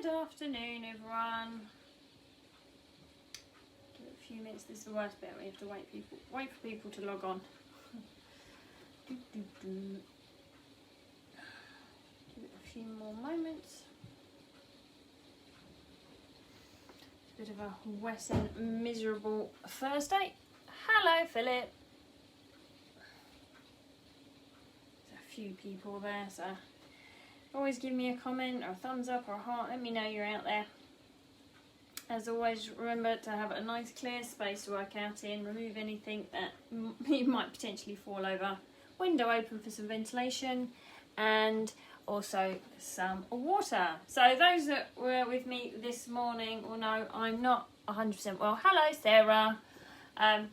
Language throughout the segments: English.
Good afternoon, everyone. Give it a few minutes. This is the worst bit. We have to wait for people to log on. Give it a few more moments. It's a bit of a wet and miserable Thursday. Hello, Philip. There's a few people there, so always give me a comment or a thumbs up or a heart. Let me know you're out there. As always, remember to have a nice clear space to work out in. Remove anything that you might potentially fall over. Window open for some ventilation and also some water. So those that were with me this morning will know I'm not 100% well. Hello, Sarah.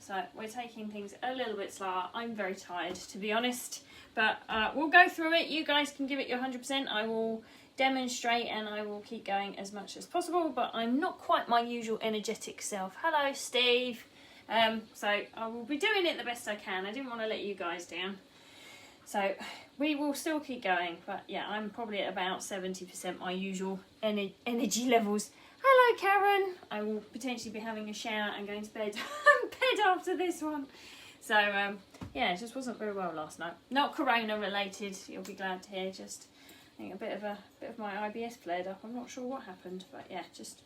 So we're taking things a little bit slower. I'm very tired, to be honest. But we'll go through it. You guys can give it your 100%. I will demonstrate and I will keep going as much as possible. But I'm not quite my usual energetic self. Hello, Steve. So I will be doing it the best I can. I didn't want to let you guys down. So we will still keep going. But yeah, I'm probably at about 70% my usual energy levels. Hello, Karen. I will potentially be having a shower and going to bed, after this one. So yeah, it just wasn't very well last night. Not corona related, you'll be glad to hear. Just I think a bit of my IBS flared up. I'm not sure what happened, but yeah, just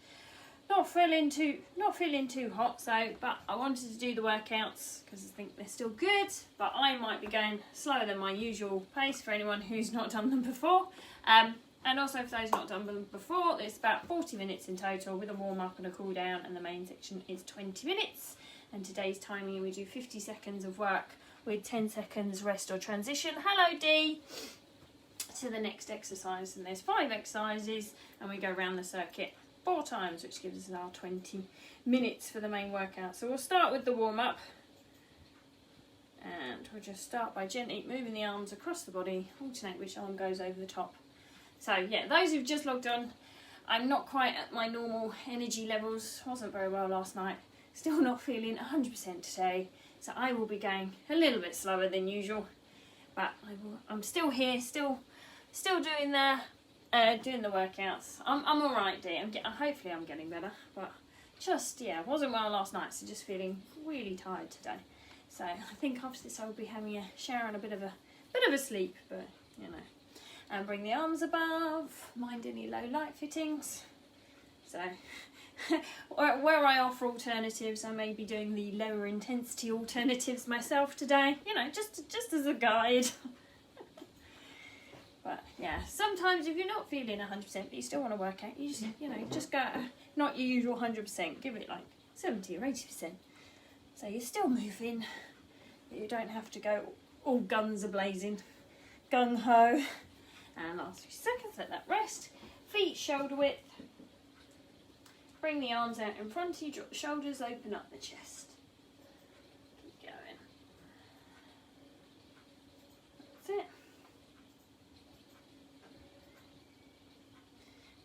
not feeling too hot. So, but I wanted to do the workouts because I think they're still good. But I might be going slower than my usual pace for anyone who's not done them before. And also for those not done them before, it's about 40 minutes in total with a warm up and a cool down, and the main section is 20 minutes. And today's timing, we do 50 seconds of work with 10 seconds rest or transition. Hello, Dee. To the next exercise, and there's 5 exercises, and we go around the circuit 4 times, which gives us our 20 minutes for the main workout. So we'll start with the warm up, and we'll just start by gently moving the arms across the body, alternate which arm goes over the top. So yeah, those who've just logged on, I'm not quite at my normal energy levels. Wasn't very well last night. Still not feeling 100% today. So I will be going a little bit slower than usual. But I'm still here, still doing the workouts. I'm all right, Dee. Hopefully I'm getting better. But just yeah, wasn't well last night, so just feeling really tired today. So I think after this I'll be having a shower and a bit of a sleep. But you know. And bring the arms above, mind any low light fittings. So, where I offer alternatives, I may be doing the lower intensity alternatives myself today, you know, just as a guide. But yeah, sometimes if you're not feeling 100%, but you still want to work out, you just go, not your usual 100%, give it like 70 or 80%. So you're still moving, but you don't have to go all guns a-blazing, gung-ho. And last few seconds, let that rest. Feet shoulder width. Bring the arms out in front of you, drop the shoulders, open up the chest. Keep going. That's it.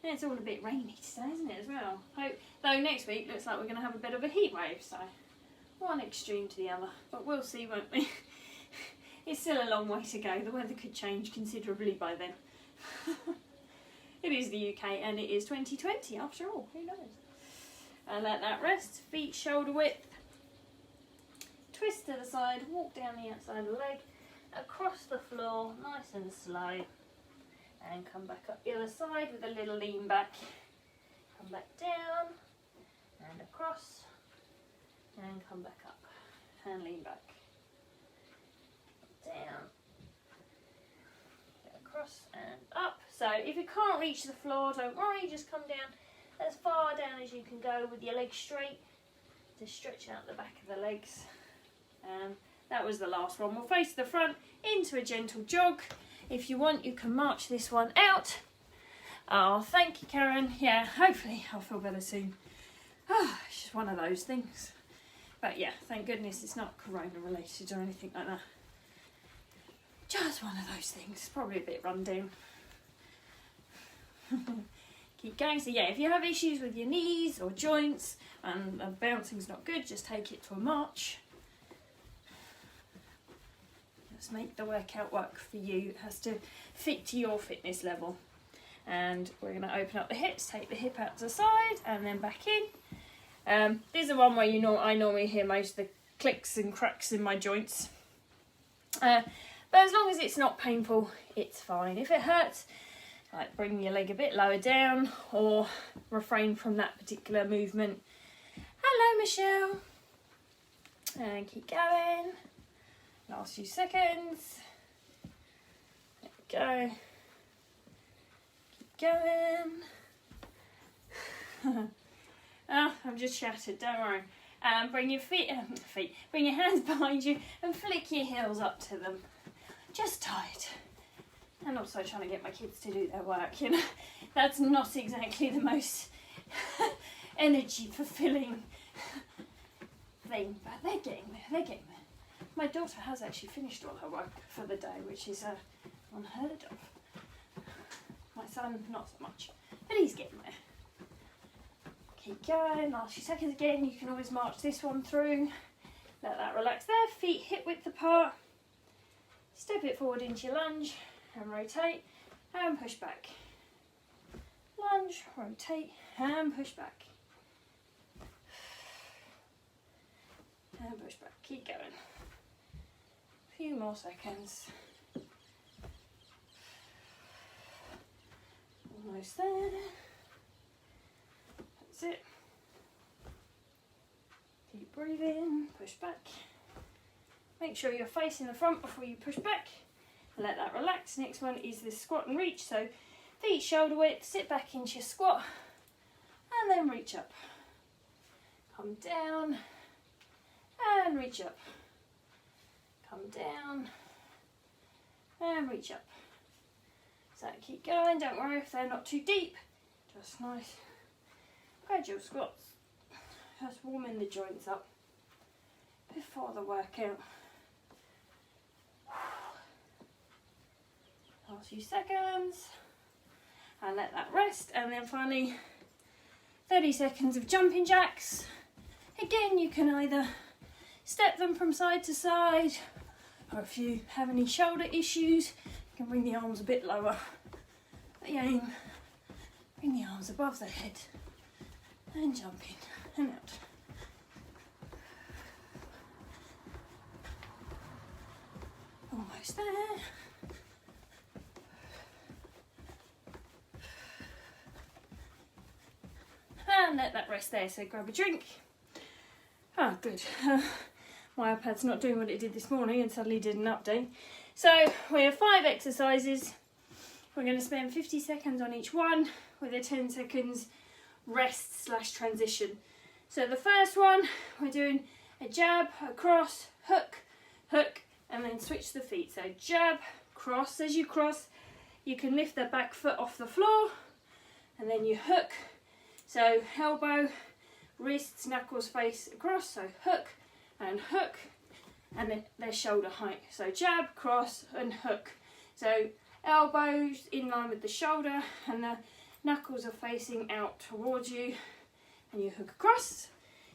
And it's all a bit rainy today, isn't it, as well? Though next week looks like we're going to have a bit of a heat wave, so one extreme to the other. But we'll see, won't we? It's still a long way to go. The weather could change considerably by then. It is the UK and it is 2020 after all. Who knows? And let that rest. Feet shoulder width. Twist to the side. Walk down the outside of the leg. Across the floor. Nice and slow. And come back up the other side with a little lean back. Come back down. And across. And come back up. And lean back. Down, across and up. So if you can't reach the floor, don't worry, just come down as far down as you can go with your legs straight to stretch out the back of the legs. And that was the last one. We'll face the front into a gentle jog. If you want, you can march this one out. Oh, thank you, Karen. Yeah, hopefully I'll feel better soon. It's just one of those things. But yeah, thank goodness it's not corona related or anything like that. Just one of those things, probably a bit run down. Keep going. So yeah, if you have issues with your knees or joints and bouncing's not good, just take it to a march. Just make the workout work for you. It has to fit to your fitness level. And we're going to open up the hips, take the hip out to the side and then back in. This is the one where I normally hear most of the clicks and cracks in my joints. But as long as it's not painful, it's fine. If it hurts, like bring your leg a bit lower down or refrain from that particular movement. Hello, Michelle. And keep going. Last few seconds. There we go. Keep going. Oh, I'm just shattered, don't worry. Bring your bring your hands behind you and flick your heels up to them. Just tight. And also trying to get my kids to do their work, you know. That's not exactly the most energy fulfilling thing, but they're getting there. My daughter has actually finished all her work for the day, which is unheard of. My son, not so much, but he's getting there. Keep going, last few seconds again. You can always march this one through. Let that relax there, feet hip width apart. Step it forward into your lunge and rotate and push back. Lunge, rotate and push back. And push back, keep going. A few more seconds. Almost there. That's it. Keep breathing, push back. Make sure you're facing the front before you push back. Let that relax. Next one is the squat and reach. So feet shoulder width, sit back into your squat and then reach up. Come down and reach up. Come down and reach up. So keep going, don't worry if they're not too deep. Just nice gradual squats. Just warming the joints up before the workout. Last few seconds. And let that rest. And then finally 30 seconds of jumping jacks. Again, you can either step them from side to side, or if you have any shoulder issues, you can bring the arms a bit lower. The aim, bring the arms above the head and jump in and out. Almost there. And let that rest there, so grab a drink. Ah, good. My iPad's not doing what it did this morning and suddenly did an update. So we have 5 exercises. We're going to spend 50 seconds on each one with a 10 seconds rest / transition. So the first one, we're doing a jab, a cross, hook, hook, and then switch the feet. So jab, cross. As you cross, you can lift the back foot off the floor and then you hook. So elbow, wrists, knuckles face across. So hook, and then they're shoulder height. So jab, cross and hook. So elbows in line with the shoulder and the knuckles are facing out towards you and you hook across.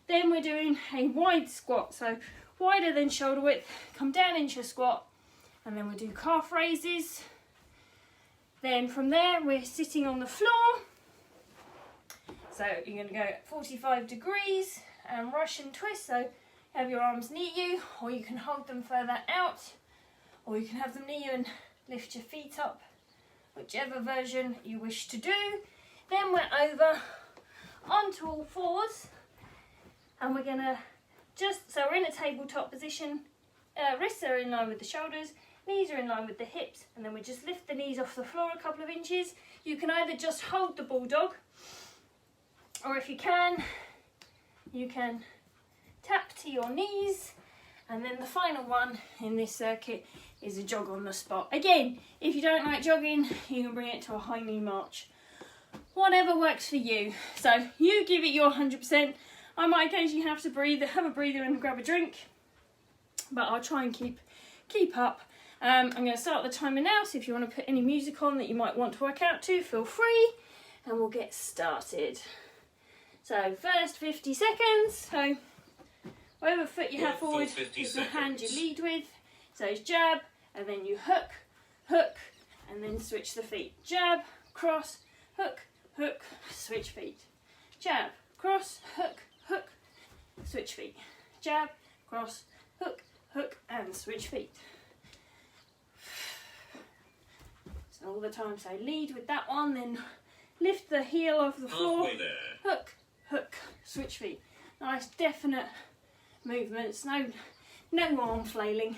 Then we're doing a wide squat. So wider than shoulder width, come down into your squat and then we'll do calf raises. Then from there we're sitting on the floor. So you're going to go 45 degrees and Russian twist. So have your arms near you, or you can hold them further out, or you can have them near you and lift your feet up, whichever version you wish to do. Then we're over onto all fours and we're going to so we're in a tabletop position. Wrists are in line with the shoulders, knees are in line with the hips, and then we just lift the knees off the floor a couple of inches. You can either just hold the bulldog, or if you can tap to your knees. And then the final one in this circuit is a jog on the spot. Again, if you don't like jogging, you can bring it to a high knee march. Whatever works for you. So you give it your 100%. I might occasionally have to have a breather and grab a drink, but I'll try and keep up. I'm going to start the timer now, so if you want to put any music on that you might want to work out to, feel free, and we'll get started. So first 50 seconds. So whatever foot you have forward is the hand you lead with. So it's jab, and then you hook, hook, and then switch the feet. Jab, cross, hook, hook, switch feet. Jab, cross, hook, hook, switch feet. Jab, cross, hook, hook, and switch feet. So all the time, so lead with that one, then lift the heel off the floor, hook, hook, switch feet. Nice definite movements, no arm flailing.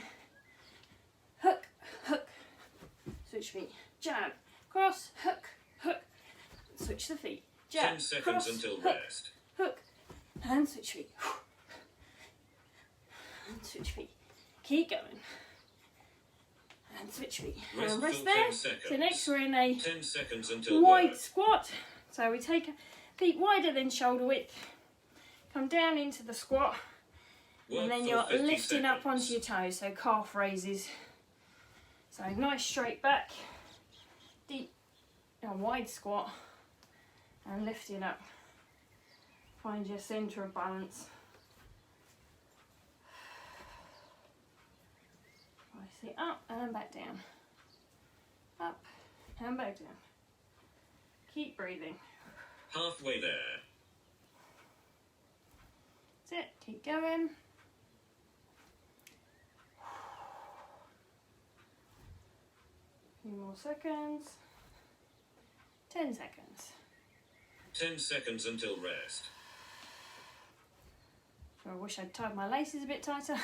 Hook, hook, switch feet. Jab, cross, hook, hook, switch the feet. Jab, 10 seconds cross, until hook, rest. Hook, and switch feet. And switch feet. Keep going. And switch feet. Rest, And rest for there. 10 seconds. So next we're in a 10 seconds until wide work. squat. So we take feet wider than shoulder width. Come down into the squat. Work And then for you're 50 lifting up seconds. onto your toes. So calf raises. So nice straight back. Deep, wide squat. And lifting up. Find your centre of balance. Nicely up and back down. Up and back down. Keep breathing. Halfway there. That's it. Keep going. A few more seconds. 10 seconds. 10 seconds until rest. I wish I'd tied my laces a bit tighter.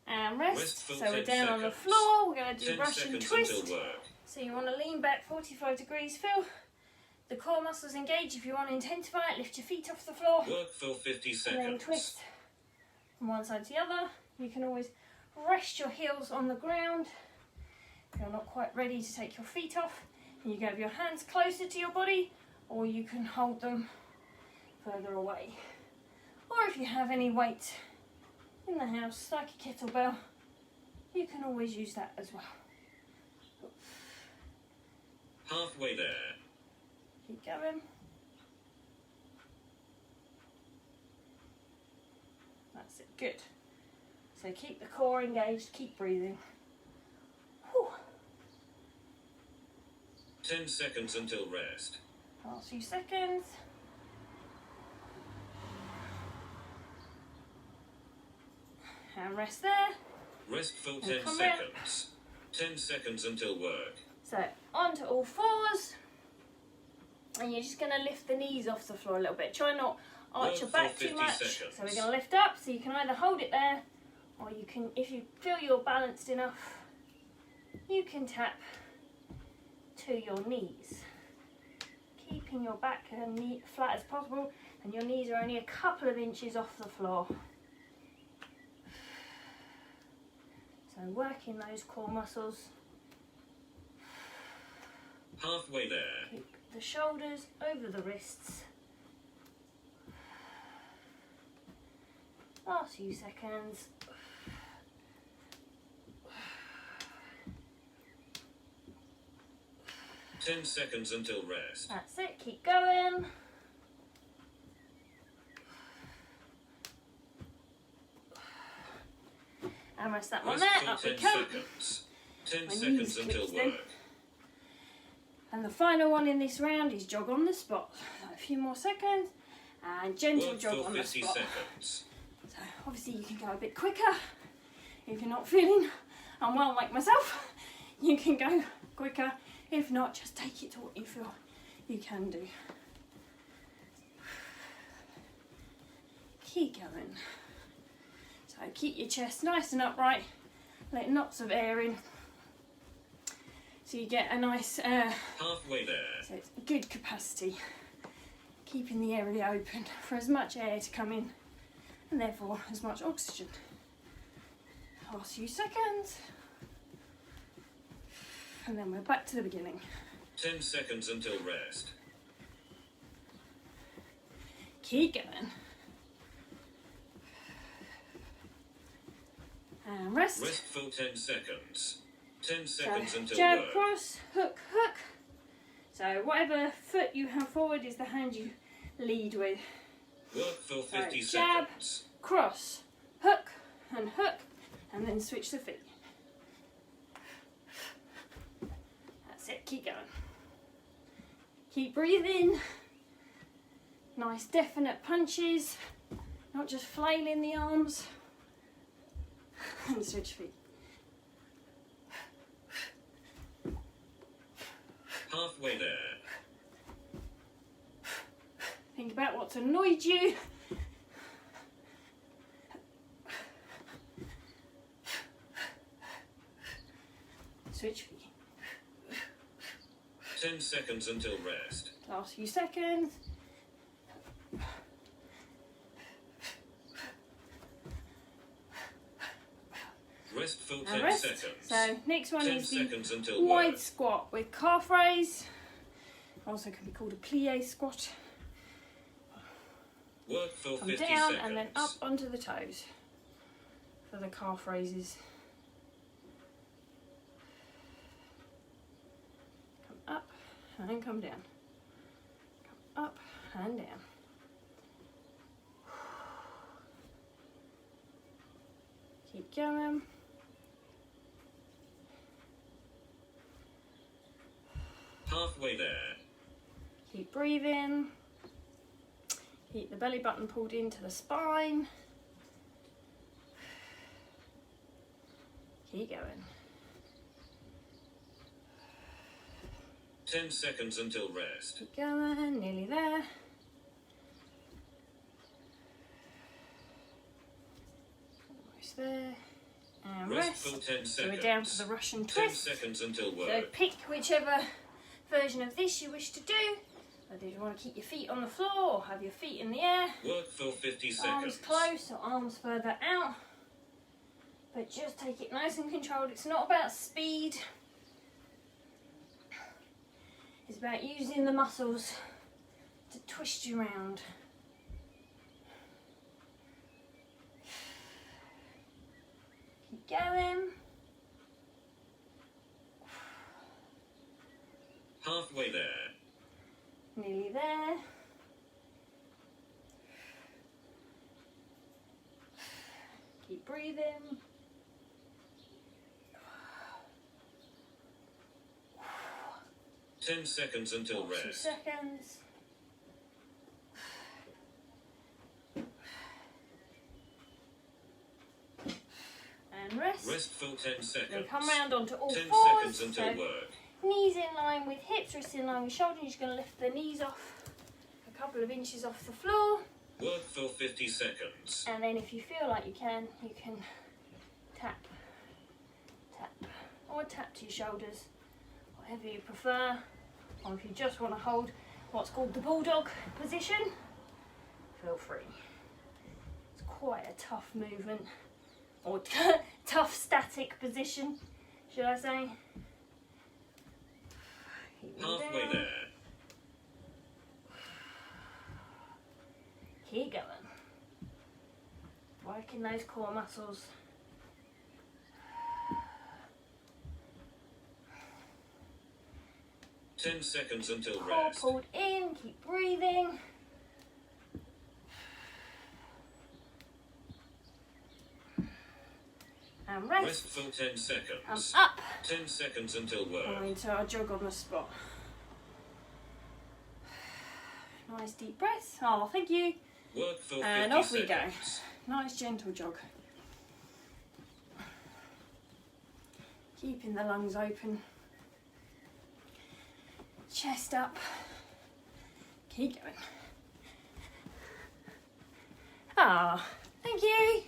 And rest. for So we're 10 down on the seconds. floor. We're going to do 10 Russian seconds twist. until work. So you want to lean back 45 degrees. Feel the core muscles engage. If you want to intensify it, lift your feet off the floor. Work for 50 And seconds. then twist from one side to the other. You can always rest your heels on the ground. If you're not quite ready to take your feet off, you can have your hands closer to your body, or you can hold them further away. Or if you have any weight in the house, like a kettlebell, you can always use that as well. Halfway there. Keep going. That's it, good. So keep the core engaged, keep breathing. Whew. 10 seconds until rest. Last few seconds. And rest there. Rest for And 10 come round. seconds. 10 seconds until work. So onto all fours. And you're just going to lift the knees off the floor a little bit. Try not arch your for back too 50 much. seconds. So we're going to lift up. So you can either hold it there, or you can, if you feel you're balanced enough, you can tap to your knees. Keeping your back and knee flat as possible, and your knees are only a couple of inches off the floor. So working those core muscles. Halfway there. Keep the shoulders over the wrists. Last few seconds. Ten seconds until rest. That's it, keep going. And rest that one Rest there, for up we 10 come. seconds. 10 My seconds knees until twitched then. work. And the final one in this round is jog on the spot. A few more seconds and gentle Work jog for on the 50 spot. seconds. So obviously you can go a bit quicker. If you're not feeling unwell like myself, you can go quicker. If not, just take it to what you feel you can do. Keep going. So keep your chest nice and upright, let lots of air in. So you get a nice, Halfway there. so it's good capacity. Keeping the area open for as much air to come in, and therefore as much oxygen. Last few seconds. And then we're back to the beginning. 10 seconds until rest. Keep going. And rest. Rest for 10 seconds. 10 seconds So until jab, work. cross, hook, hook. So whatever foot you have forward is the hand you lead with. Work for 50 So jab, seconds. cross, hook, and then switch the feet. it, keep going. Keep breathing. Nice definite punches, not just flailing the arms. And switch feet. Halfway there. Think about what's annoyed you. Switch feet. 10 seconds until rest. Last few seconds. Rest for 10 And rest. seconds. So next one 10 is the seconds until wide work. squat with calf raise. Also can be called a plie squat. Work for Come 50 down seconds. and then up onto the toes for the calf raises. Come up and come down. Come up and down. Keep going. Halfway there. Keep breathing. Keep the belly button pulled into the spine. Keep going. 10 seconds until rest. Keep going, nearly there. Almost there. And Rest rest. for 10 seconds. So we're down to the Russian 10 twist. seconds until So work. pick whichever version of this you wish to do. Whether you want to keep your feet on the floor or have your feet in the air. Work for 50 Arms seconds. close or arms further out. But just take it nice and controlled. It's not about speed. It's about using the muscles to twist you around. Keep going. Halfway there. Nearly there. Keep breathing. Ten seconds until 2 rest. seconds. And rest. Rest for 10 seconds. Then come round onto all 10 fours. seconds until So work. knees in line with hips, wrists in line with shoulders. You're just going to lift the knees off a couple of inches off the floor. Work for 50 seconds. And then if you feel like you can tap, tap, or tap to your shoulders, whatever you prefer. Or if you just want to hold what's called the bulldog position, feel free. It's quite a tough movement, or tough static position, should I say. Halfway down. there. Keep going. Working those core muscles. Ten seconds until Core rest. pulled in, keep breathing. And rest. Rest for 10 seconds. Up. 10 seconds until work. And into our jog on the spot. Nice deep breaths. Oh, thank you. Work for 50 And off we go. seconds. Nice gentle jog. Keeping the lungs open. Chest up. Keep going. Ah, thank you.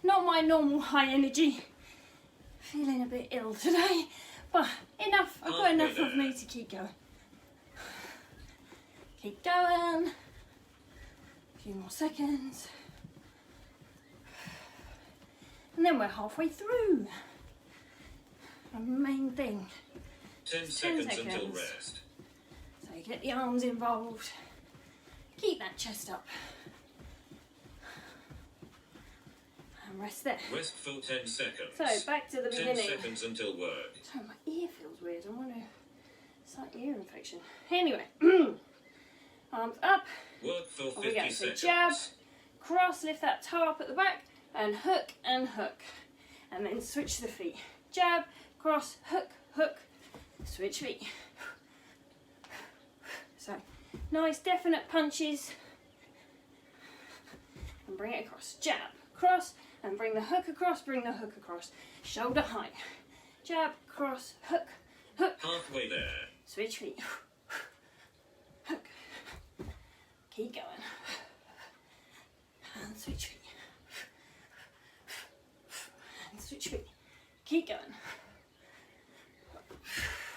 Not my normal high energy. Feeling a bit ill today, but enough. I've got enough of me to keep going. Keep going. A few more seconds. And then we're halfway through. The main thing. 10 seconds until seconds. rest. So you get the arms involved. Keep that chest up. And rest there. Rest for 10 seconds. So back to the 10 beginning. seconds until work. So my ear feels weird. I wonder if it's like ear infection. Anyway, arms up. Work for Off we 50 go. So seconds. jab, cross, lift that toe up at the back, and hook, and then switch the feet. Jab, cross, hook, hook, switch feet. So, nice definite punches. And bring it across. Jab, cross, and bring the hook across, bring the hook across. Shoulder height. Jab, cross, hook, hook. Halfway there. Switch feet. Hook. Keep going. And switch feet. And switch feet. Keep going.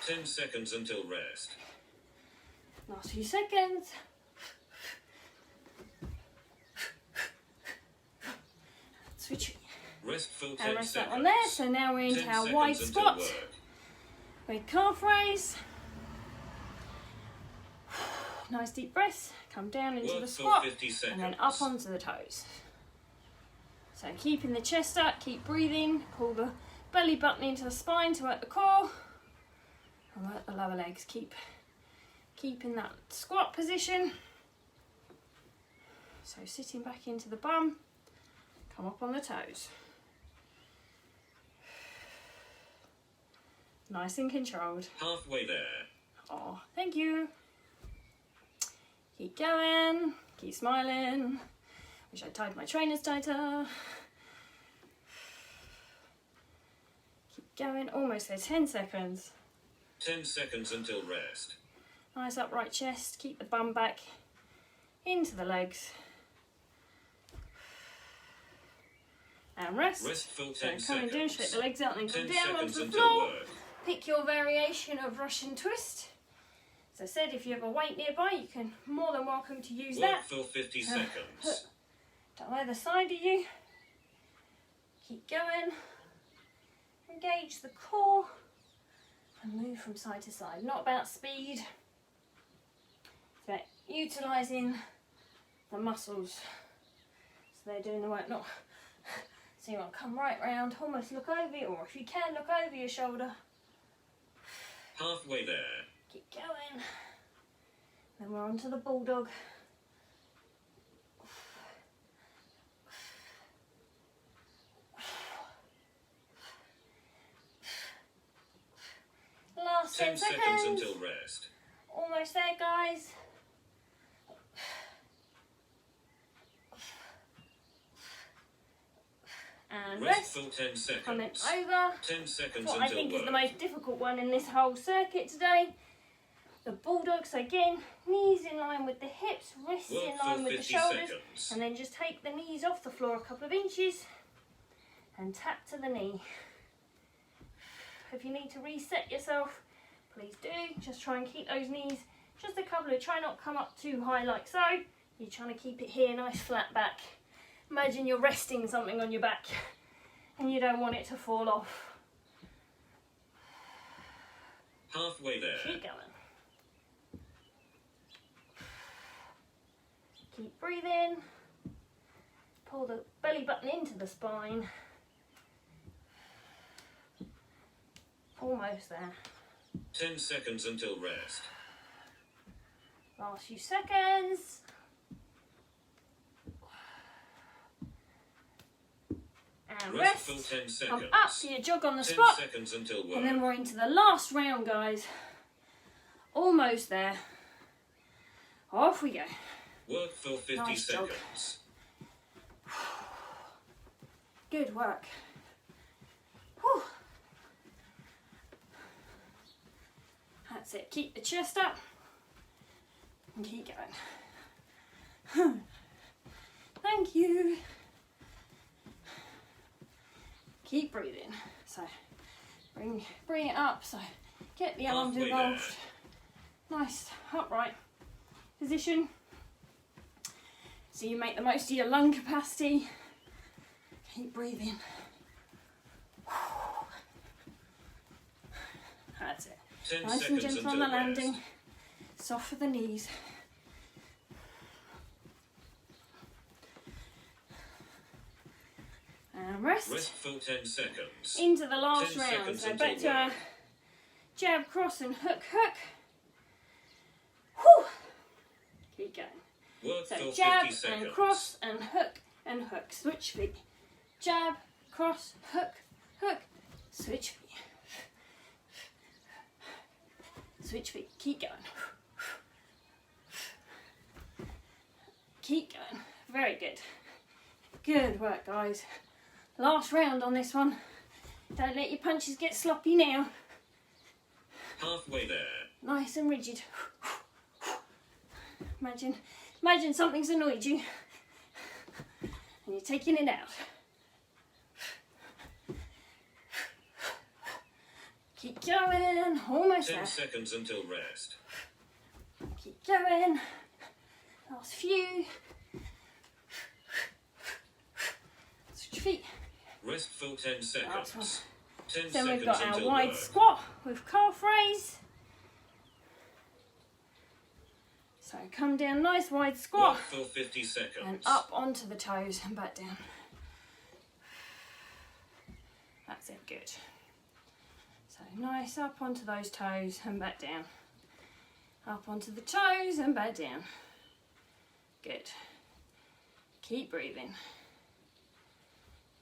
10 seconds until rest. Last few seconds. Switch feet. Restful 10 And rest that seconds. one there. So now we're into 10 our wide seconds until squat work. with calf raise. Nice deep breaths. Come down into Work the for squat 50 seconds. and then up onto the toes. So keeping the chest up, keep breathing. Pull the belly button into the spine to work the core. And work the lower legs. Keep in that squat position. So sitting back into the bum. Come up on the toes. Nice and controlled. Halfway there. Oh, thank you. Keep going. Keep smiling. Wish I tied my trainers tighter. Keep going. Almost there. 10 seconds. 10 seconds until rest. Nice upright chest. Keep the bum back into the legs. And rest. Restful So 10 come seconds. and demonstrate the legs out and then 10 come down onto seconds the until floor. work. Pick your variation of Russian twist. As I said, if you have a weight nearby, you can more than welcome to use Work that. for 50 seconds. To either side of you. Keep going. Engage the core and move from side to side. Not about speed. It's about utilising the muscles. So they're doing the work, not so you want to come right round, almost look over you, or if you can, look over your shoulder. Halfway there. Keep going. Then we're on to the bulldog. Last 10 10 seconds seconds. until rest. Almost there, guys. And rest. Restful 10 Coming seconds. over. 10 seconds What I until think is work. the most difficult one in this whole circuit today. The bulldog. So again, knees in line with the hips, wrists Work in for line with the 50 shoulders. seconds. And then just take the knees off the floor a couple of inches and tap to the knee. If you need to reset yourself, please do. Just try and keep those knees just a couple of, try not to come up too high like so. You're trying to keep it here, nice flat back. Imagine you're resting something on your back and you don't want it to fall off. Halfway there. Keep going. Keep breathing. Pull the belly button into the spine. Almost there. 10 seconds until rest. Last few seconds. And rest. Restful 10 Come seconds. up to your jog on the 10 spot. seconds until work. And then we're into the last round, guys. Almost there. Off we go. Work for 50 Nice jog. seconds. Good work. Whew. That's it. Keep the chest up and keep going. Thank you. Keep breathing. So bring it up. So get the arms Halfway involved. Nice upright position. So you make the most of your lung capacity. Keep breathing. That's it. 10 Nice and seconds gentle until on the rest. landing. Soft for the knees. And rest. Restful 10 seconds. Into the last 10 round. seconds So until back to our work. jab, cross and hook, hook. Whew. Keep going. Work So for jab 50 seconds. and cross and hook. Switch feet. Jab, cross, hook, hook. Switch feet. Switch feet. Keep going. Keep going. Very good. Good work, guys. Last round on this one. Don't let your punches get sloppy now. Halfway there. Nice and rigid. Imagine something's annoyed you and you're taking it out. Keep going. Almost 10 there. seconds until rest. Keep going. Last few. Switch your feet. Rest for 10 Last one. seconds. 10 Then seconds we've got our until wide work. squat with calf raise. So come down, nice wide squat. Work for 50 seconds. And up onto the toes and back down. That's it, good. So nice up onto those toes and back down. Up onto the toes and back down. Good. Keep breathing.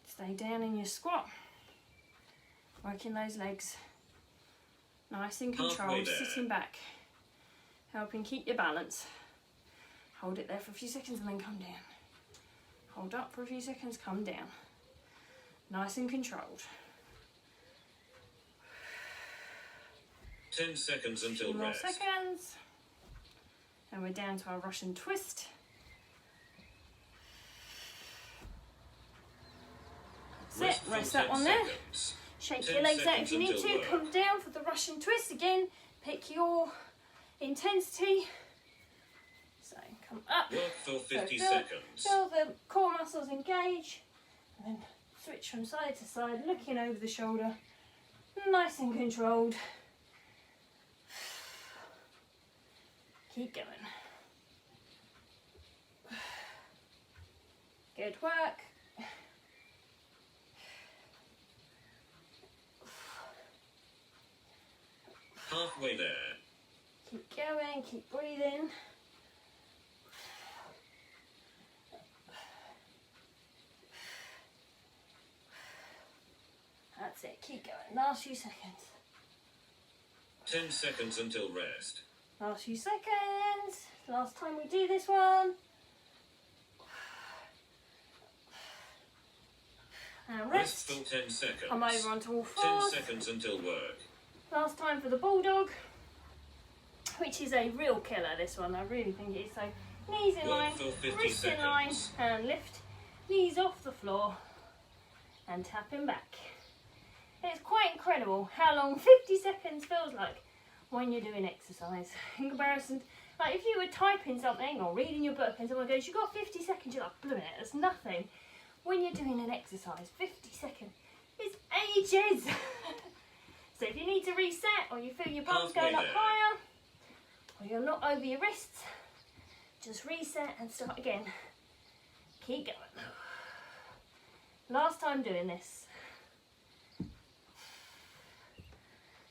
Stay down in your squat. Working those legs. Nice and Halfway controlled, there. sitting back. Helping keep your balance. Hold it there for a few seconds and then come down. Hold up for a few seconds, come down. Nice and controlled. 10 seconds A until few more rest. seconds. And we're down to our Russian twist. That's it, for rest 10 that one there. seconds. Shake 10 your legs out if seconds you need until to. work. Come down for the Russian twist again. Pick your intensity. So come up. Work for 50 So seconds. feel the core muscles engage. And then switch from side to side, looking over the shoulder. Nice and controlled. Keep going. Good work. Halfway there. Keep going, keep breathing. That's it, keep going. Last few seconds. 10 seconds until rest. Last few seconds. Last time we do this one. And Rest rest. for 10 seconds. Come over onto all 10 fours. seconds until work. Last time for the Bulldog, which is a real killer, this one. I really think it is. So knees in Work line, for 50 wrists in line, seconds. and lift knees off the floor and tapping back. It's quite incredible how long 50 seconds feels like when you're doing exercise. In comparison, like if you were typing something or reading your book and someone goes, you've got 50 seconds, you're like, blooming it, that's nothing. When you're doing an exercise, 50 seconds is ages. So if you need to reset or you feel your bum's Halfway going up there. higher or you're not over your wrists, just reset and start again. Keep going. Last time doing this.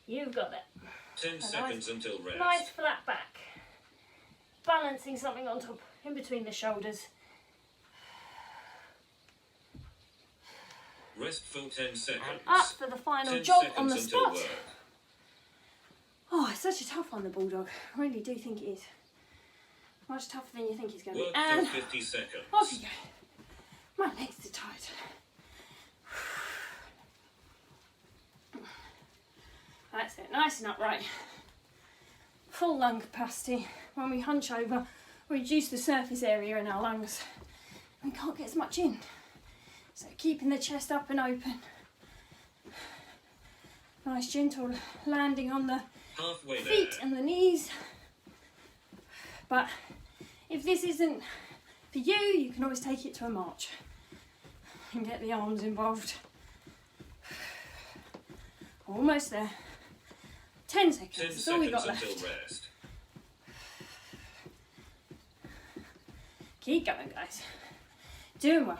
You've got it. 10 seconds until rest. Nice flat back. Balancing something on top, in between the shoulders. Rest for 10 seconds. And up for the final 10 jog seconds on the until spot. work. Oh, it's such a tough one, the Bulldog. I really do think it is. Much tougher than you think it's going to Work be. And for 50 seconds. off you go. My legs are tired. That's it, nice and upright. Full lung capacity. When we hunch over, we reduce the surface area in our lungs. We can't get as much in. So keeping the chest up and open. Nice gentle landing on the Halfway feet there. and the knees. But if this isn't for you, you can always take it to a march and get the arms involved. Almost there. 10 seconds, 10 that's all we seconds got left. until rest. Keep going, guys. Doing well.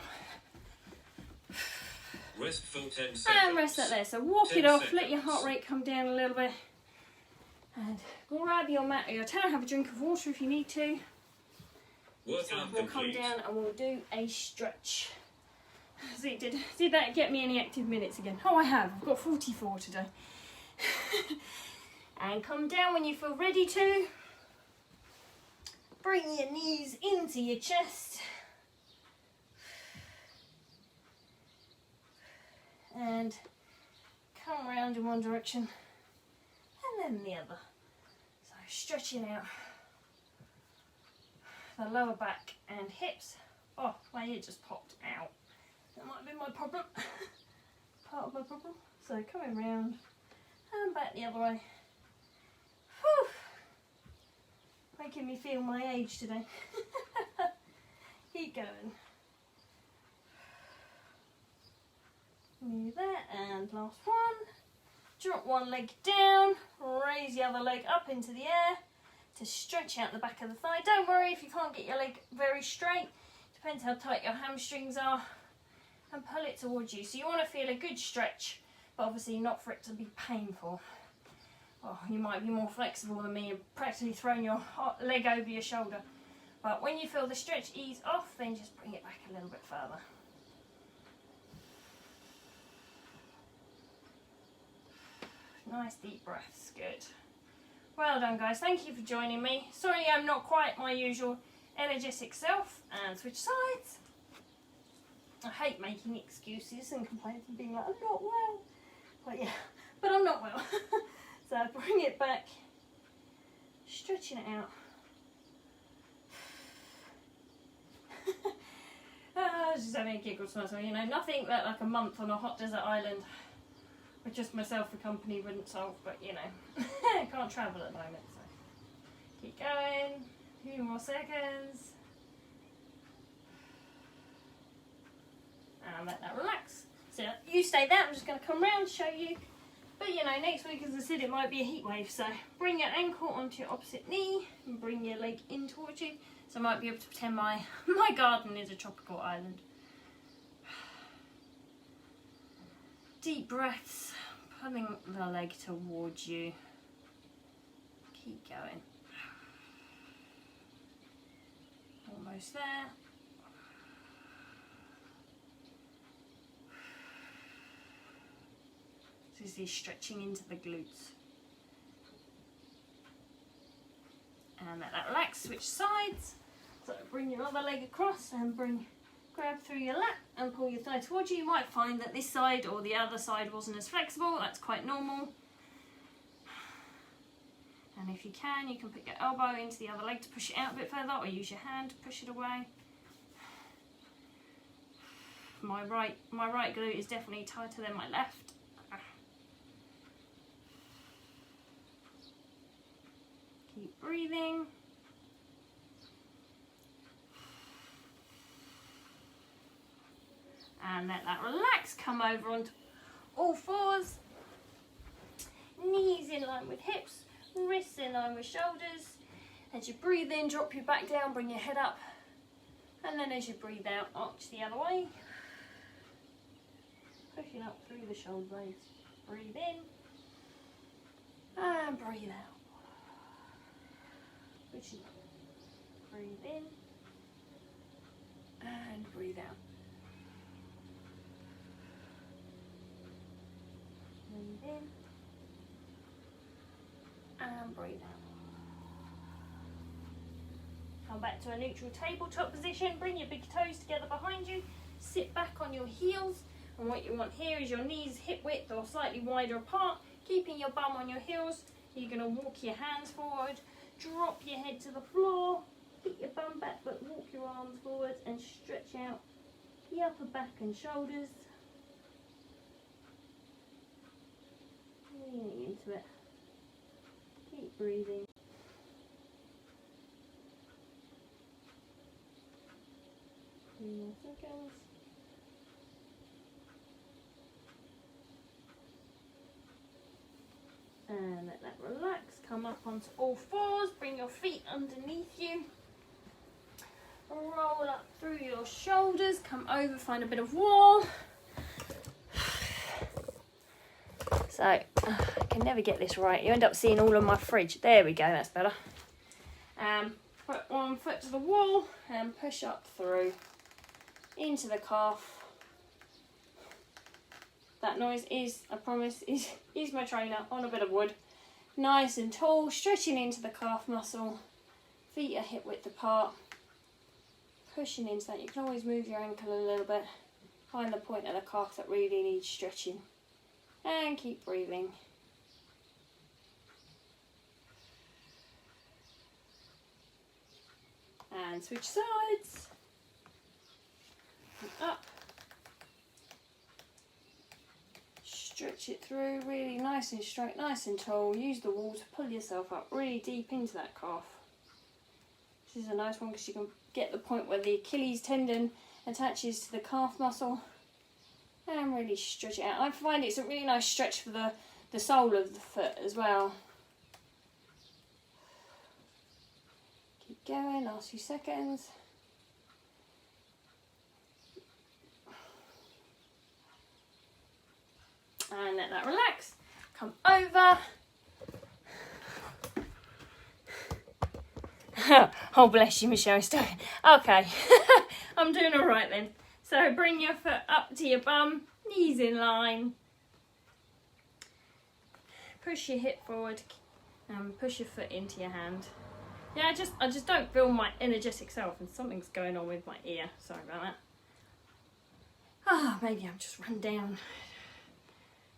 Rest for 10 seconds. And rest that there. So walk 10 it off, let your seconds. heart rate come down a little bit. And grab your mat or your towel, have a drink of water if you need to. Workout So we'll come complete. down and we'll do a stretch. See, did that get me any active minutes again? Oh, I have. I've got 44 today. And come down when you feel ready to. Bring your knees into your chest. And come around in one direction and then the other. So stretching out the lower back and hips. Oh, my ear just popped out. That might be my problem. Part of my problem. So coming round and back the other way. Whew. Making me feel my age today. Keep going. Do that, and last one. Drop one leg down, raise the other leg up into the air to stretch out the back of the thigh. Don't worry if you can't get your leg very straight. Depends how tight your hamstrings are. And pull it towards you. So you want to feel a good stretch, but obviously not for it to be painful. Oh, you might be more flexible than me and practically throwing your leg over your shoulder. But when you feel the stretch ease off, then just bring it back a little bit further. Nice deep breaths, good. Well done guys, thank you for joining me. Sorry I'm not quite my usual energetic self. And switch sides. I hate making excuses and complaints and being like, I'm not well. But yeah, but I'm not well. So bring it back, stretching it out. I was just having a giggle to myself, you know, nothing that like a month on a hot desert island with just myself for company wouldn't solve, but you know, I can't travel at the moment, so keep going, a few more seconds. And let that relax. So you stay there, I'm just going to come round, show you. But you know, next week, as I said, it might be a heat wave, so bring your ankle onto your opposite knee and bring your leg in towards you. So I might be able to pretend my garden is a tropical island. Deep breaths, pulling the leg towards you. Keep going. Almost there. This is stretching into the glutes. And let that relax, switch sides. So bring your other leg across and grab through your lat and pull your thigh towards you. You might find that this side or the other side wasn't as flexible, that's quite normal. And if you can put your elbow into the other leg to push it out a bit further, or use your hand to push it away. My right glute is definitely tighter than my left. Keep breathing. And let that relax. Come over onto all fours. Knees in line with hips. Wrists in line with shoulders. As you breathe in, drop your back down, bring your head up. And then as you breathe out, arch the other way. Pushing up through the shoulder blades. Breathe in. And breathe out. Pushing up. Breathe in. And breathe out. Breathe in. And breathe out. Come back to a neutral tabletop position. Bring your big toes together behind you. Sit back on your heels. And what you want here is your knees hip width or slightly wider apart. Keeping your bum on your heels. You're going to walk your hands forward. Drop your head to the floor. Get your bum back but walk your arms forward and stretch out the upper back and shoulders. Leaning into it. Keep breathing. A few more seconds. And let that relax. Come up onto all fours. Bring your feet underneath you. Roll up through your shoulders. Come over, find a bit of wall. So, I can never get this right. You end up seeing all of my fridge. There we go, that's better. Put one foot to the wall and push up through into the calf. That noise is, I promise, is my trainer on a bit of wood. nice and tall, stretching into the calf muscle. Feet are hip width apart. Pushing into that. You can always move your ankle a little bit. Find the point of the calf that really needs stretching. And keep breathing. And switch sides. And up. Stretch it through, really nice and straight, nice and tall. Use the wall to pull yourself up really deep into that calf. This is a nice one because you can get the point where the Achilles tendon attaches to the calf muscle. And really stretch it out. I find it's a really nice stretch for the sole of the foot as well. Keep going, last few seconds. And let that relax. Come over. Oh, bless you, Michelle. Okay, I'm doing all right then. So bring your foot up to your bum, knees in line. Push your hip forward and push your foot into your hand. Yeah, I just don't feel my energetic self, and something's going on with my ear. Sorry about that. Maybe I'm just run down.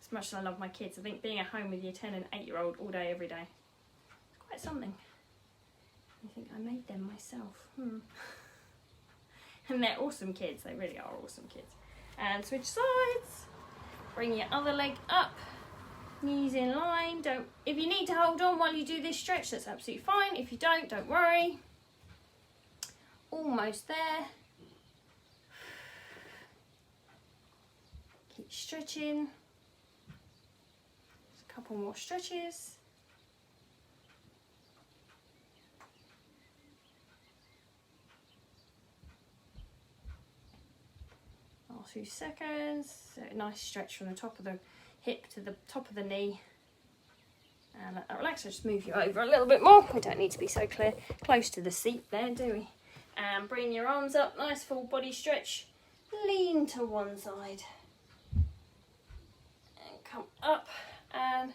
As much as I love my kids, I think being at home with your 10 and 8-year-old all day, every day, it's quite something. I think I made them myself. And they're awesome kids. They really are awesome kids. And switch sides. Bring your other leg up. Knees in line. If you need to hold on while you do this stretch, that's absolutely fine. If you don't worry. Almost there. Keep stretching. Just a couple more stretches. Last few seconds. So a nice stretch from the top of the hip to the top of the knee. And let that relax. So just move you over a little bit more. We don't need to be so close to the seat there, do we? And bring your arms up. Nice full body stretch. Lean to one side. And come up and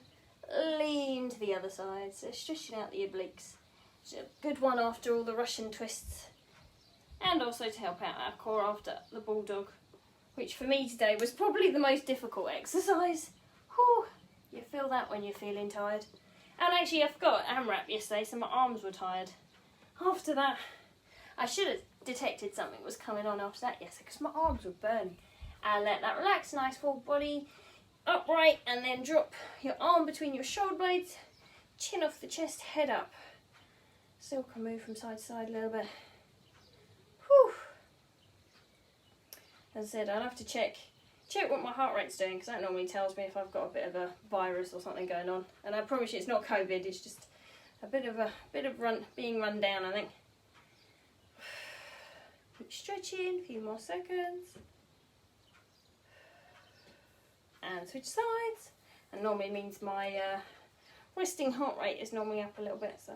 lean to the other side. So stretching out the obliques. It's a good one after all the Russian twists. And also to help out our core after the Bulldog, which for me today was probably the most difficult exercise. Whew, you feel that when you're feeling tired. And actually I forgot AMRAP yesterday, so my arms were tired. After that, I should have detected something was coming on after that yesterday, because my arms were burning. And let that relax, nice full body, upright, and then drop your arm between your shoulder blades, chin off the chest, head up. Still can move from side to side a little bit. Whew. As I said, I'll have to check what my heart rate's doing, because that normally tells me if I've got a bit of a virus or something going on. And I promise you it's not COVID, it's just a bit of being run down, I think. Keep stretching, a few more seconds. And switch sides. And normally means my resting heart rate is normally up a little bit, so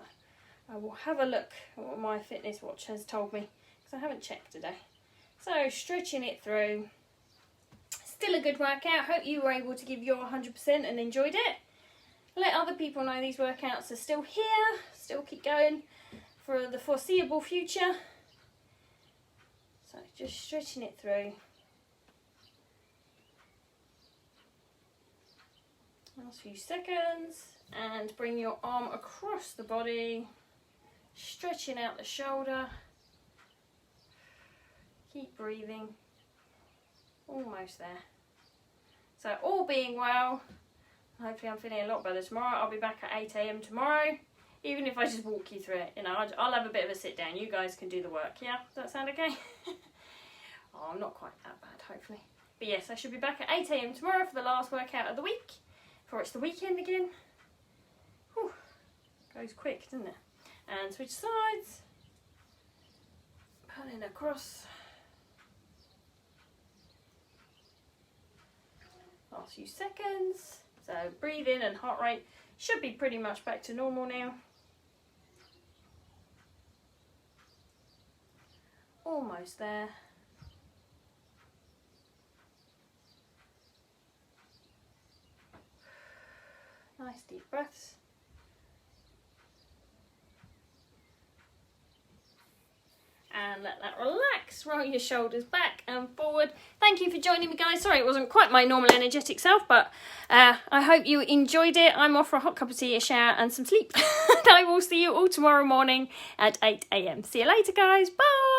I will have a look at what my fitness watch has told me, because I haven't checked today. So stretching it through. Still a good workout. Hope you were able to give your 100% and enjoyed it. Let other people know these workouts are still here. Still keep going for the foreseeable future. So just stretching it through. Last few seconds. And bring your arm across the body. Stretching out the shoulder. Keep breathing. Almost there. So all being well, hopefully I'm feeling a lot better tomorrow. I'll be back at 8 AM tomorrow. Even if I just walk you through it, you know, I'll have a bit of a sit down. You guys can do the work, yeah? Does that sound okay? Oh, I'm not quite that bad, hopefully. But yes, I should be back at 8 AM tomorrow for the last workout of the week. Before it's the weekend again. Whew. Goes quick, doesn't it? And switch sides. Pulling across. Last few seconds. So breathe in and heart rate should be pretty much back to normal now. Almost there. Nice deep breaths. and let that relax. Roll your shoulders back and forward. Thank you for joining me, guys. Sorry it wasn't quite my normal energetic self, but I hope you enjoyed it. I'm off for a hot cup of tea, a shower and some sleep. I will see you all tomorrow morning at 8 a.m. See you later, guys. Bye.